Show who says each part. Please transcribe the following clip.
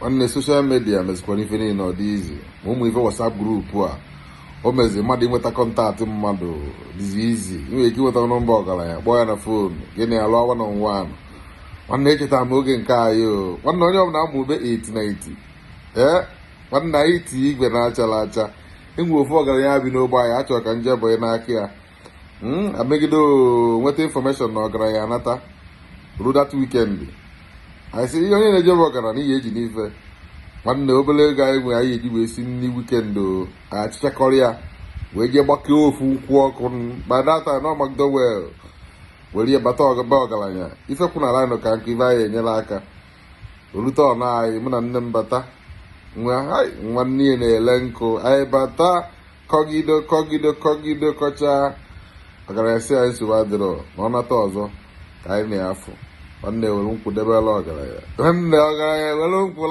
Speaker 1: nwanne soshal midia mezikwara ife niile ọ dị izi ma ụmụ ife WhatsApp grupu a o mezi mmadụ inweta kọntaktị mmadụ dịzi izi inwere ike inweta nọmba ọgaranya kpọọ ya na foonu gịnị alụ awa na nwa anụ nwanne echeta m oge nke anyị o nwanne onye ọbụla amụ ube 890 nwanne anyị tii igwe na-achala acha enwe ofu ọgaranya bi n'ogbe anyị achọrọ ka nje banye n'aka ya amegide nweta infọmeshọn na ọgaranya anata ruo dat wikendi anyị sị ihe onye na-ejebe ọgaranya ihe eji n'ife nwanne obere ego anyị nwe anyị eji wee si nri wikendi achịchakọrọ ya wee jee gbakee ofu nkwụ ọkụ by that time na McDowell were ihe bata ọgaba ọgaranya ifekwu na ala nọ ka nkụ ife anyị enyela aka orute ọna anyị mụ na nne m bata nwanne ya na-ele nkụ anyị bata kọgido kọchaa ọgaranya si anyị nsogbu adịrọ na ọnata ọzọ ka anyị na-afụ nwanne were nkwụ debela ọgaranya nwanne ọgaranya were nkwụ